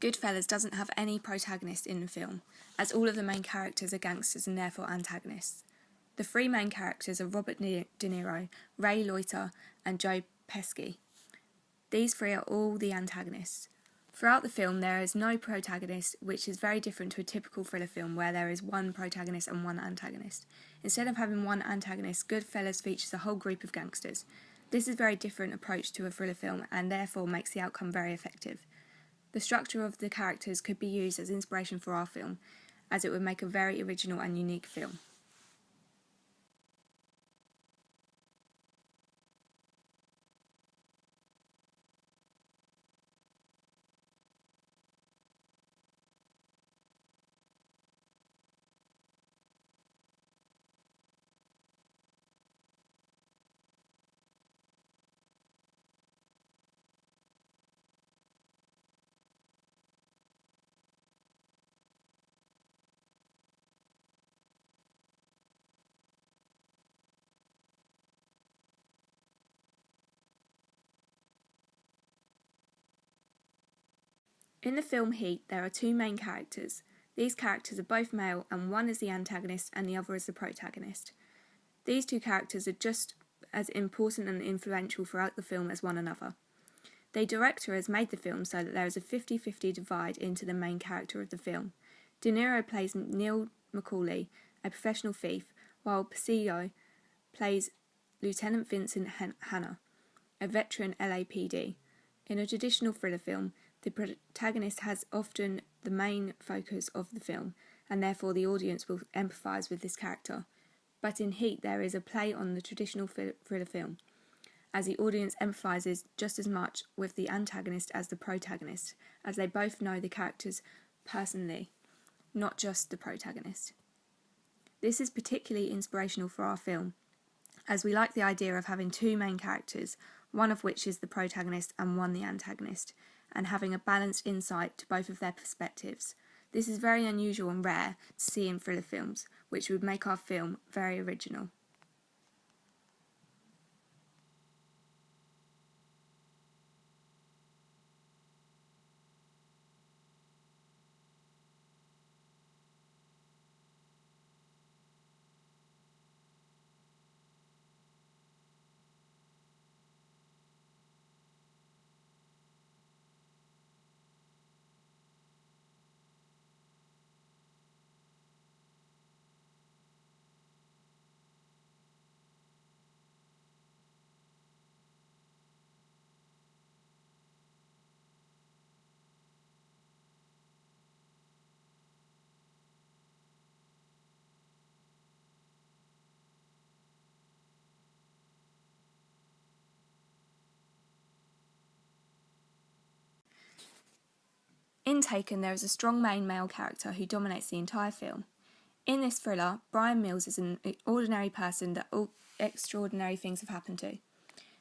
Goodfellas doesn't have any protagonist in the film, as all of the main characters are gangsters and therefore antagonists. The three main characters are Robert De Niro, Ray Liotta, and Joe Pesci. These three are all the antagonists. Throughout the film, there is no protagonist, which is very different to a typical thriller film where there is one protagonist and one antagonist. Instead of having one antagonist, Goodfellas features a whole group of gangsters. This is a very different approach to a thriller film and therefore makes the outcome very effective. The structure of the characters could be used as inspiration for our film, as it would make a very original and unique film. In the film Heat, there are two main characters. These characters are both male, and one is the antagonist and the other is the protagonist. These two characters are just as important and influential throughout the film as one another. The director has made the film so that there is a 50-50 divide into the main character of the film. De Niro plays Neil McCauley, a professional thief, while Pesci plays Lieutenant Vincent Hanna, a veteran LAPD. In a traditional thriller film, the protagonist has often the main focus of the film, and therefore the audience will empathise with this character. But in Heat, there is a play on the traditional thriller film, as the audience empathises just as much with the antagonist as the protagonist, as they both know the characters personally, not just the protagonist. This is particularly inspirational for our film, as we like the idea of having two main characters, one of which is the protagonist and one the antagonist, and having a balanced insight to both of their perspectives. This is very unusual and rare to see in thriller films, which would make our film very original. In Taken, there is a strong main male character who dominates the entire film. In this thriller, Bryan Mills is an ordinary person that all extraordinary things have happened to.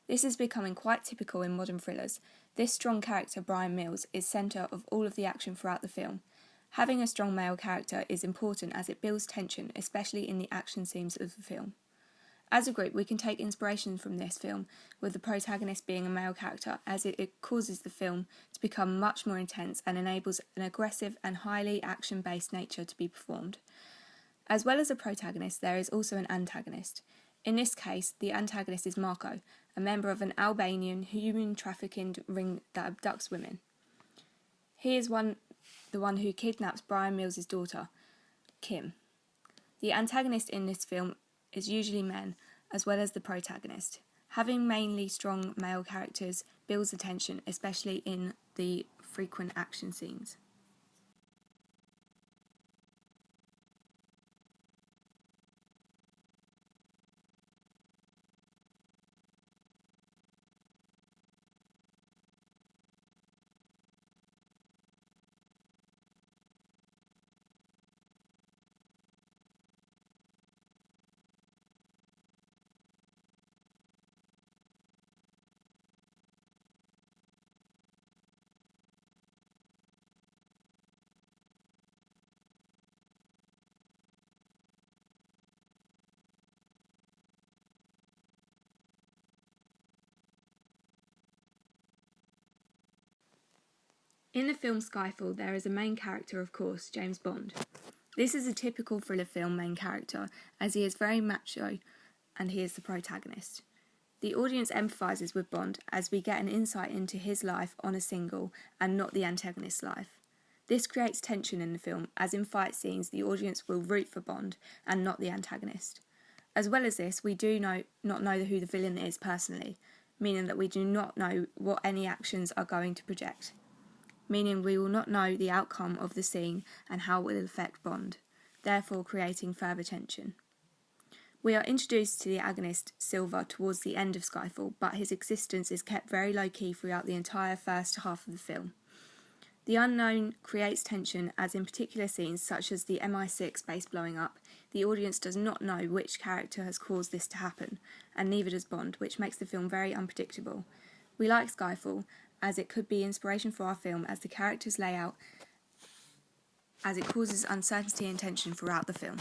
This is becoming quite typical in modern thrillers. This strong character, Bryan Mills, is centre of all of the action throughout the film. Having a strong male character is important as it builds tension, especially in the action scenes of the film. As a group, we can take inspiration from this film, with the protagonist being a male character, as it causes the film to become much more intense and enables an aggressive and highly action-based nature to be performed. As well as a protagonist, there is also an antagonist. In this case, the antagonist is Marco, a member of an Albanian human trafficking ring that abducts women. He is the one who kidnaps Bryan Mills' daughter, Kim. The antagonist in this film is usually men, as well as the protagonist. Having mainly strong male characters builds the tension, especially in the frequent action scenes. In the film Skyfall, there is a main character, of course, James Bond. This is a typical thriller film main character, as he is very macho and he is the protagonist. The audience empathises with Bond as we get an insight into his life on a single and not the antagonist's life. This creates tension in the film, as in fight scenes the audience will root for Bond and not the antagonist. As well as this, we do not know who the villain is personally, meaning that we do not know what any actions are going to project, meaning we will not know the outcome of the scene and how it will affect Bond, therefore creating further tension. We are introduced to the agonist, Silva, towards the end of Skyfall, but his existence is kept very low-key throughout the entire first half of the film. The unknown creates tension, as in particular scenes such as the MI6 base blowing up, the audience does not know which character has caused this to happen, and neither does Bond, which makes the film very unpredictable. We like Skyfall, as it could be inspiration for our film, as the characters lay out, as it causes uncertainty and tension throughout the film.